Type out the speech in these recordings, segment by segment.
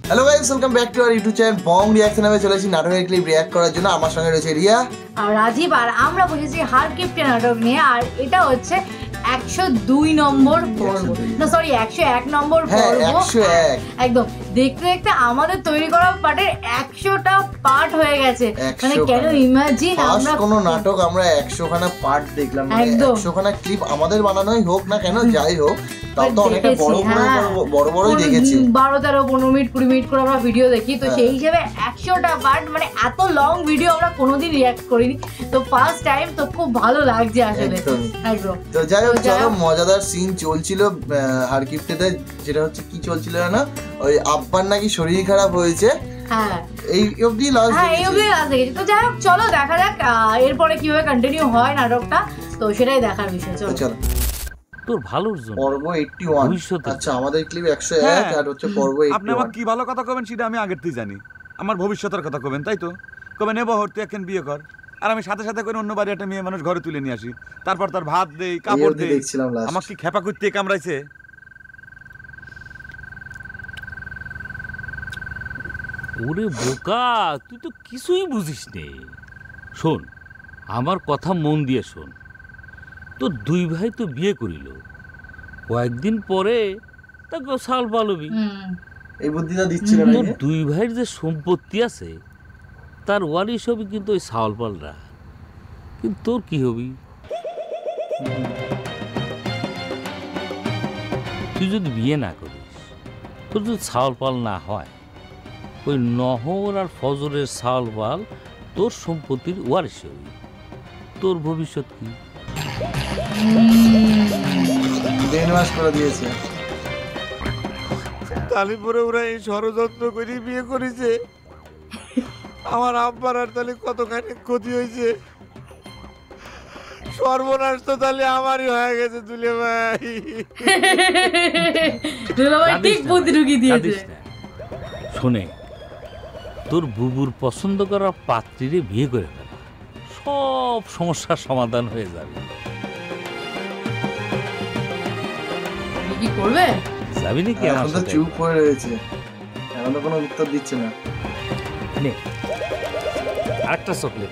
Hello guys, welcome back to our YouTube channel Bong reaction. আমি চলেছি নাটকের clip react করার জন্য। আমার সঙ্গে রয়েছে রিয়া আর রাজীব, আর আমরা বসেছি হার কিপ্টে নাটক নিয়ে। আর এটা হচ্ছে 102 নম্বর পর্ব, না সরি 101 নম্বর পর্ব। 101 একদম। দেখতে দেখতে আমাদের তৈরি করা পার্টের 100টা পার্ট হয়ে গেছে। মানে কেন ইমাজিন, আমরা কোন নাটক আমরা 100 খানা পার্ট দেখলাম, মানে 100 খানা ক্লিপ আমাদের বানানোই হোক না কেন, যাই হোক তাও তো অনেকটা বড় বড়ই দেখেছি। 12, 13, 15 মিনিট 20 মিনিট করে আমরা ভিডিও দেখি। তো সেই হিসেবে 100টা পার্ট, মানে এত লং ভিডিও আমরা কোনোদিন রিঅ্যাক্ট করিনি। তো ফার্স্ট টাইম, তো খুব ভালো লাগছে আসলে। একদম। তো যাই হোক, চলো মজাদার সিন চলছিল হারকিপ্টেতে। যেটা হচ্ছে কি চলছিল না, ওই আব্বার নাকি শরীর খারাপ হয়েছে। হ্যাঁ, এই অবধি লাস্ট দেখেছি। তো যাই হোক, চলো দেখা যাক এরপরে কিভাবে কন্টিনিউ হয় নাটকটা। তো সেটাই দেখার বিষয়। চলো। তোর ভালোর জন্য পর্ব 81। আচ্ছা, আমাদের ক্লিপ 101 আর হচ্ছে পর্ব 81। আপনি আমার কি ভালো কথা কবেন সেটা আমি আগের থেকে জানি। আমার ভবিষ্যতের কথা কবেন, তাই তো? কবেন এ বহর তুই এখন বিয়ে কর, আর আমি সাথে সাথে করে অন্য বাড়ি একটা মেয়ে মানুষ ঘরে তুলে নিয়ে আসি, তারপর তার ভাত দেই, কাপড় দেই। আমাকে কি খেপা করতে কামড়াইছে? ওরে বোকা, তুই তো কিছুই বুঝিস নে। শোন, আমার কথা মন দিয়ে শোন। তোর দুই ভাই তো বিয়ে করিল, কয়েকদিন পরে তাকে সাল পালবি। এই বুদ্ধিটা দিচ্ছিল না। তোর দুই ভাইয়ের যে সম্পত্তি আছে তার ওয়ারিশ হবি কিন্তু ওই সাল পালরা। কিন্তু তোর কি হবি? তুই যদি বিয়ে না করিস, তোর যদি ছাওয়াল পাল না হয়, ওই নহর আর ফজরের ছাওয়াল পাল তোর সম্পত্তির ওয়ারিশ হবি। তোর ভবিষ্যৎ কি? করে দিয়েছে। তালি পরে ওরা এই ষড়যন্ত্র করে বিয়ে করেছে। আমার আব্বার আর তাহলে কতখানি ক্ষতি হয়েছে। সর্বনাশ তো তাহলে আমারই হয়ে গেছে। দুলে ভাই ঠিক বুদ্ধি ঢুকিয়ে দিয়েছে। শোনে, তোর বুবুর পছন্দ করা পাত্রীরে বিয়ে করে ফেলা, সব সমস্যার সমাধান হয়ে যাবে। কি করবে? যাবি নাকি? এখন তো চুপ হয়ে রয়েছে, এখন তো কোনো উত্তর দিচ্ছে না। নে আরেকটা চকলেট।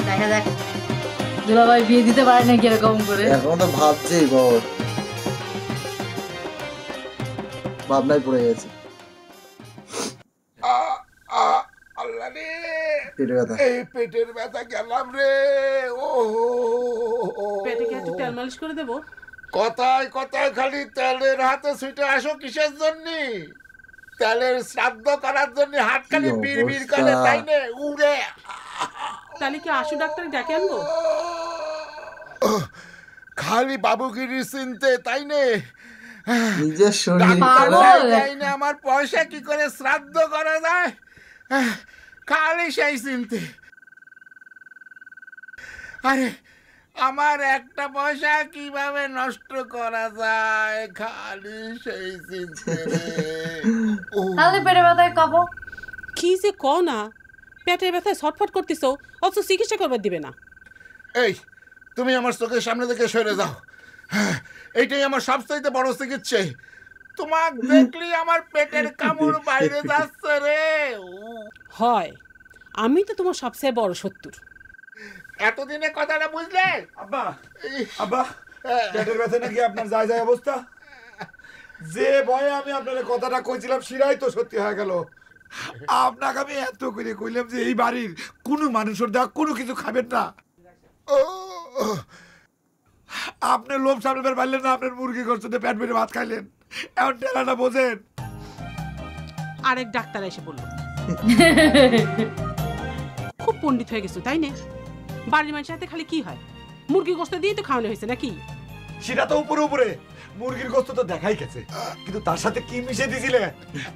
দেখা যাক দুলাভাই বিয়ে দিতে পারে না কিরকম করে। এখন তো ভাবছেই, বড় ভাবনায় পড়ে গেছে। আল্লাহ রে, পেটের ব্যথা, এই পেটের ব্যথা গেলাম রে। ও পেটে কি একটু তেল মালিশ করে দেবো? কথায় কথায় খালি তেলের হাতে ছুটে আসো কিসের জন্য? তেলের শ্রাদ্ধ করার জন্য হাত খালি বিড় বিড় করে, তাই না? উড়ে তাহলে কি আশু ডাক্তার ডেকে আনবো? খালি বাবুগিরি চিনতে, তাই না? নিজের শরীর তাই না? আমার পয়সা কি করে শ্রাদ্ধ করা যায়, খালি সেই চিনতে। আরে আমার একটা পয়সা কিভাবে নষ্ট করা যায়, খালি সেই চিনতে। তাহলে পেটের ব্যথায় কাঁপো। কি যে কও না, পেটের ব্যথায় ছটফট করতেছ, অথচ চিকিৎসা করবার দিবে না। এই তুমি আমার চোখের সামনে থেকে সরে যাও। এইটাই আমার সবচাইতে বড় চিকিৎসা। তোমাক দেখলি আমার পেটের কামড় বাইরে যাচ্ছে রে। হয়, আমি তো তোমার সবচেয়ে বড় শত্রু। এতদিনে কথাটা বুঝলে? আব্বা, আব্বা, পেটের ব্যথা নাকি আপনার যায় যায় অবস্থা? যে ভয়ে আমি আপনার কথাটা কইছিলাম সেটাই তো সত্যি হয়ে গেল। আপনাকে আমি এত করে কইলাম যে এই বাড়ির কোনো মানুষের দেওয়া কোনো কিছু খাবেন না। আপনি লোভ সামলাতে পারলেন না, আপনার মুরগি করছেন, পেট ভরে ভাত খাইলেন। এখন টেলাটা বোঝেন। আরেক ডাক্তার এসে বলল খুব পণ্ডিত হয়ে গেছো, তাই না? বাড়ির মানুষের হাতে খালি কি হয়, মুরগি গোস্ত দিয়ে তো খাওয়ানো হয়েছে নাকি? সেটা তো উপরে উপরে মুরগির গোস্ত তো দেখাই গেছে, কিন্তু তার সাথে কি মিশে দিছিলে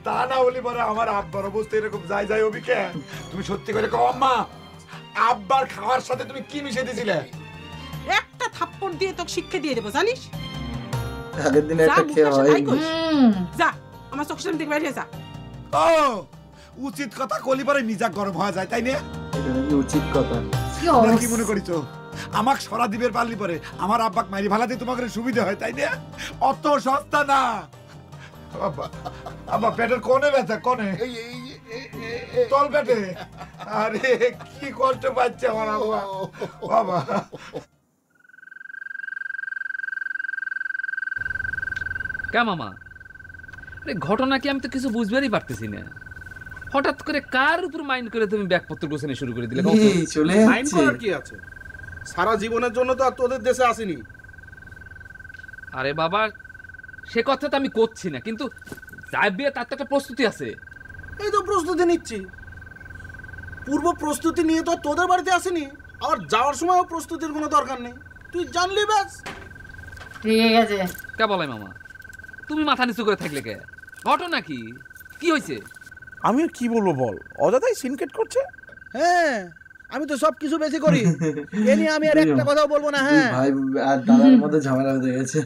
তা না হলে পরে আমার আব্বার অবস্থা এরকম যায় যায় অবিকে। তুমি সত্যি করে কও আম্মা, আব্বার খাওয়ার সাথে তুমি কি মিশে দিছিলে? একটা থাপ্পড় দিয়ে তোকে শিক্ষা দিয়ে দেবো, জানিস? আগের দিনে একটা খেয়ে হয়। যা আমার চোখের সামনে থেকে বাইরে যা। ও উচিত কথা কলি পরে মিজাজ গরম হয়ে যায়, তাই না? এটা নাকি উচিত কথা। কি মনে করিছো? আমাকে সরা দিবের পারলি পরে আমার আব্বাক মারি ভালাতে তোমাকে সুবিধা হয়, তাই না? অত সস্তা না। আব্বা আব্বা পেটের কোনে ব্যথা, কোনে তল পেটে। আরে কি কষ্ট পাচ্ছে আমার আব্বা। বাবা কে মামা? আরে ঘটনা কি, আমি তো কিছু বুঝবারই পারতেছি না। হঠাৎ করে কার উপর মাইন্ড করে তুমি ব্যাগপত্র গোছানো শুরু করে দিলে? চলে মাইন্ড করার কি আছে? সারা জীবনের জন্য তো আর তোদের দেশে আসিনি। আরে বাবা, সে কথা তো আমি করছি না, কিন্তু যাই বিয়ে তার তো একটা প্রস্তুতি আছে। এই তো প্রস্তুতি নিচ্ছি। পূর্ব প্রস্তুতি নিয়ে তো তোদের বাড়িতে আসিনি, আর যাওয়ার সময়ও প্রস্তুতির কোনো দরকার নেই। তুই জানলি ব্যাস। ঠিক আছে। কে বলে মামা? তুমি মাথা নিচু করে থাকলে কে? ঘটনা কি, কি হয়েছে? আমি আর কি বলবো বল, অযথাই সিনকেট করছে। হ্যাঁ, আমি তো সব কিছু বেশি করি, এ নিয়ে আমি আর একটা কথাও বলবো না। হ্যাঁ ভাই আর দাদার মধ্যে ঝামেলা হয়ে গেছে।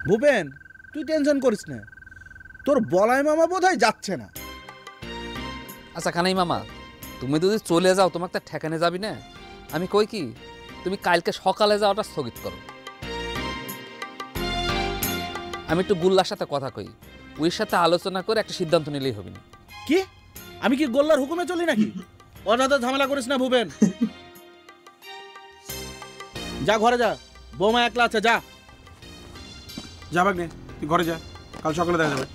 ভূপেন, তুই টেনশন করিস না, তোর বলাই মামা বোধহয় যাচ্ছে না। আচ্ছা কানাই মামা, তুমি যদি চলে যাও তোমাকে তো ঠেকানে যাবি না। আমি কই কি, তুমি কালকে সকালে যাওয়াটা স্থগিত করো। আমি একটু গুল্লার সাথে কথা কই, ওর সাথে আলোচনা করে একটা সিদ্ধান্ত নিলেই হবে না। কি, আমি কি গোল্লার হুকুমে চলি নাকি? অযথা ঝামেলা করিস না ভূপেন। যা ঘরে যা, বৌমা একলা আছে, যা যা বাগনে, তুই ঘরে যা, কাল সকালে দেখা যাবে।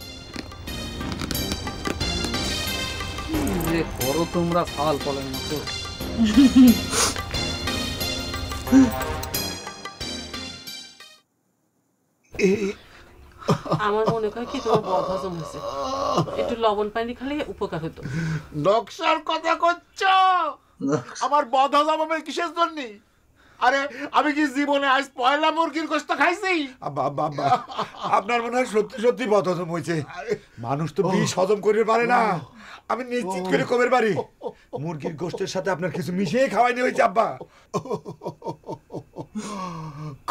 যে করো তোমরা ফাল পলের মতো। আমার মনে হয় কি তোমার বদহজম হয়েছে, একটু লবণ পানি খেলে উপকার হতো। নকশার কথা করছ? আমার বদহজম হবে কিসের জন্য? আরে আমি কি জীবনে আজ পয়লা মুরগির গোশত খাইছি? আব্বা আব্বা আব্বা, আপনার মনে হয় সত্যি সত্যি বদহজম হয়েছে। মানুষ তো বিষ হজম করতে পারে না, আমি নিশ্চিত করে কবের বাড়ি মুরগির গোশতের সাথে আপনার কিছু মিশিয়ে খাওয়াইনি হয়েছে আব্বা।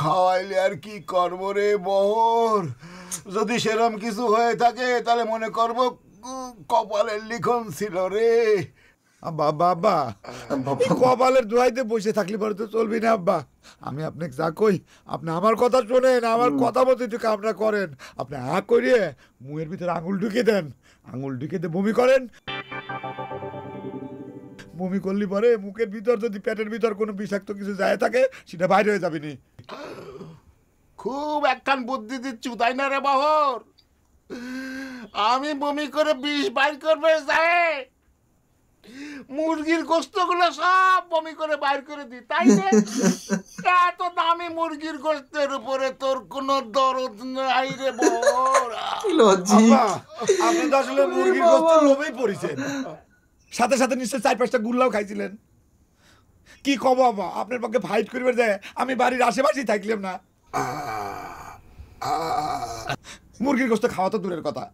খাওয়াইলে আর কি করব রে বহর? যদি সেরম কিছু হয়ে থাকে তাহলে মনে করব কপালের লিখন ছিল রে। আব্বা আব্বা, কপালের দোয়াইতে বসে থাকলে পরে তো চলবি না আব্বা। আমি আপনাকে যা কই, আপনি আমার কথা শোনেন, আমার কথা মতো একটু কামটা করেন। আপনি হা করিয়ে মুখের ভিতরে আঙুল ঢুকে দেন, আঙুল ঢুকে দিয়ে বমি করেন। বমি করলি পরে মুখের ভিতর যদি পেটের ভিতর কোনো বিষাক্ত কিছু যায় থাকে সেটা বাইরে হয়ে যাবে নি। খুব একখান বুদ্ধি দিচ্ছু, তাই না রে বহর? আমি বমি করে বিষ বাইর করবে যায়, মুরগির গোশতগুলো সব বমি করে বাইর করে দি, তাই না? এত দামি মুরগির গোশতের উপরে তোর কোনো দরদ নাই রে বহর। আপনি তো আসলে মুরগির গোশত লোভেই পড়েছেন, সাথে সাথে নিশ্চয় 4-5টা গুল্লাও খাইছিলেন। কি কব বাবা, আপনার পক্ষে ফাইট করবে যায় আমি বাড়ির আশেপাশেই থাকলাম না। মুরগির গোশত খাওয়া তো দূরের কথা,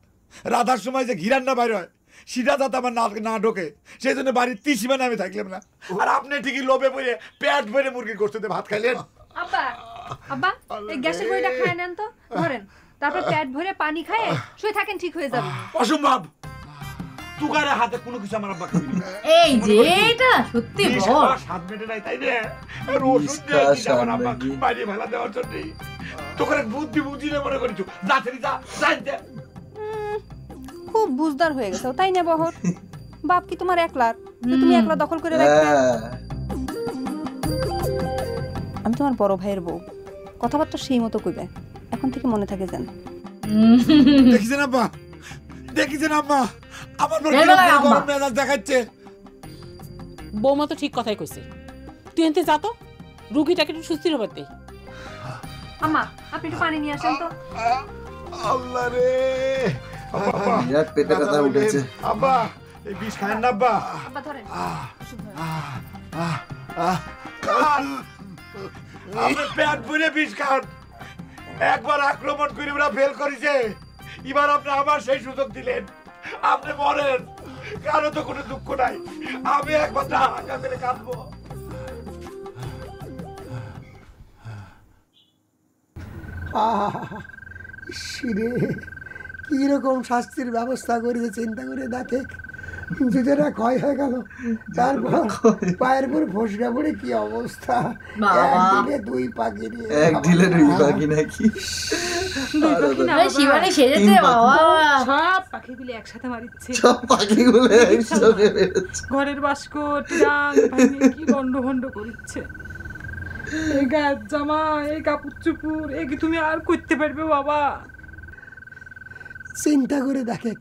রাধার সময় যে ঘিরান্না বাইর হয় সেটা যাতে আমার না ঢোকে, সেই জন্য বাড়ির ত্রিসীমানে আমি থাকলাম না। আর আপনি ঠিকই লোভে পড়ে পেট ভরে মুরগির গোশতে ভাত খাইলেন। আব্বা আব্বা, এই গ্যাসের বড়িটা খায় নেন তো, ধরেন, তারপর পেট ভরে পানি খায় শুয়ে থাকেন, ঠিক হয়ে যাবে। অসম্ভব, তুগারে হাতে কোনো কিছু আমার আব্বা খাবি না। এই যে এটা সত্যি বল, সাত মিনিট নাই, তাই না? আর ওষুধ দিয়ে কি আমার আব্বা বাইরে ভালা দেওয়ার জন্য তোকে বুদ্ধি বুদ্ধি না মনে করিস? যা ছেড়ে যা, যা। খুব বুঝদার হয়ে গেছো, তাই না বহর? বাপ কি তোমার একলার, তুমি একলা দখল করে রাখবে? আমি তোমার বড় ভাইয়ের বউ, কথাবার্তা সেই মতো কইবে, এখন থেকে মনে থাকে যেন। দেখিছেন আব্বা, দেখিছেন আব্বা আমার গরম মেজাজ দেখাচ্ছে। বৌমা তো ঠিক কথাই কইছে, তুই এনতে যা তো, রুগীটাকে একটু সুস্থির হবার দে। আম্মা, আপনি একটু পানি নিয়ে আসেন তো। আল্লাহ রে, বিরাট পেটে ব্যথা উঠেছে। আব্বা এই বিষ খান না আব্বা। আব্বা ধরেন। আপনি পেট ভরে বিষ খান। একবার আক্রমণ করে ওরা ফেল করেছে, এবার আপনি আবার সেই সুযোগ দিলেন। আপনি মরেন, কারো তো কোনো দুঃখ নাই, আমি একবার হাঁকা করে কাঁদবো। শিরে কিরকম শাস্তির ব্যবস্থা করেছে চিন্তা করে দেখে। জুতোটা ক্ষয় হয়ে গেল, তারপর পায়ের উপর ফসকা পড়ে কি অবস্থা, একদিনে 2 পাখি রে, এক ঢিলে 2 পাখি নাকি? শিবানী সেজেছে বাবা, সব পাখিগুলো একসাথে মারিচ্ছে, সব পাখিগুলো একসাথে বেরোচ্ছে, ঘরের বাস্কট রাং ভাঙে কি গন্ড ভন্ড করছে। এই গায়ের জামা, এই কাপড় চুপুর, এ কি তুমি আর করতে পারবে বাবা? চিন্তা করে দেখে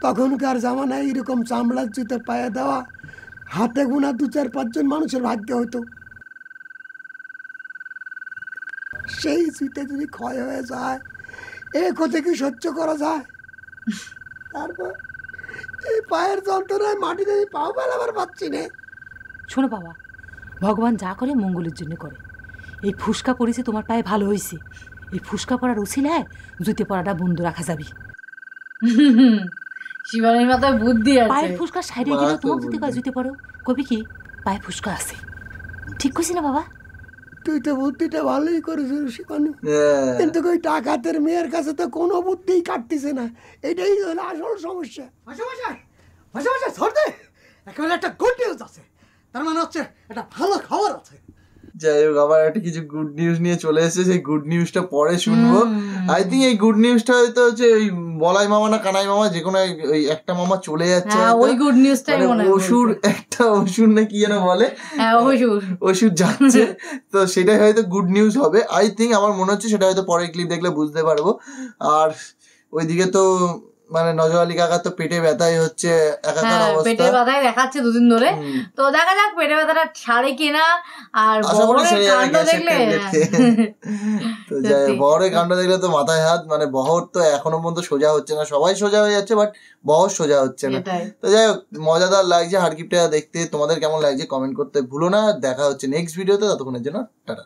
তখনকার জামানায় এরকম চামড়ার জুতো পায়ে দেওয়া হাতে গোনা 2-4-5 জন মানুষের ভাগ্য হতো। সেই জুতো যদি ক্ষয় হয়ে যায় এ কোথা কি সহ্য করা যায়? তারপর এই পায়ের যন্ত্রণায় মাটিতে পাও ফেলাবার পাচ্ছি না। শোনো বাবা, ভগবান যা করে মঙ্গলের জন্য করে। এই ফুসকা পড়েছে তোমার পায়ে ভালো হয়েছে, এই ফুসকা পড়ার উছিলায় জুতে পড়াটা বন্ধ রাখা যাবে। শিবানীর মাথায় বুদ্ধি আছে। পায়ের ফুসকা সাইডে গেলে তোমার যদি জুতে পড়ো কবি কি পায়ে ফুসকা আছে, ঠিক কইছি না বাবা? তুই তো বুদ্ধিটা ভালোই করেছিস শিবানী, কিন্তু ওই টাকাতের মেয়ের কাছে তো কোনো বুদ্ধিই কাটতেছে না, এটাই হলো আসল সমস্যা। এখন একটা গুড নিউজ আছে, তার মানে হচ্ছে একটা ভালো খবর আছে। যাই হোক, আবার একটা কিছু গুড নিউজ নিয়ে চলে এসেছে, সেই গুড নিউজটা পরে শুনবো। আই থিঙ্ক এই গুড নিউজটা হয়তো হচ্ছে ওই বলাই মামা না কানাই মামা, যে কোনো ওই একটা মামা চলে যাচ্ছে, ওই গুড নিউজটাই মনে হয়। অসুর, একটা অসুর না কি যেন বলে, অসুর যাচ্ছে, তো সেটাই হয়তো গুড নিউজ হবে। আই থিঙ্ক আমার মনে হচ্ছে সেটা হয়তো পরের ক্লিপ দেখলে বুঝতে পারবো। আর ওইদিকে তো মানে নজর আলী কাকা তো পেটে ব্যথাই হচ্ছে, একাকার অবস্থা, পেটে ব্যথাই দেখাচ্ছে 2 দিন ধরে। তো দেখা যাক পেটে ব্যথাটা ছাড়ে কিনা। আর বহরের কাণ্ড দেখলে, তো যাই বহরের কাণ্ড দেখলে তো মাথায় হাত, মানে বহর তো এখনো পর্যন্ত সোজা হচ্ছে না, সবাই সোজা হয়ে যাচ্ছে বাট বহর সোজা হচ্ছে না। তো যাই হোক, মজাদার লাগছে হারকিপটা দেখতে। তোমাদের কেমন লাগছে কমেন্ট করতে ভুলো না। দেখা হচ্ছে নেক্সট ভিডিওতে, ততক্ষণের জন্য টাটা।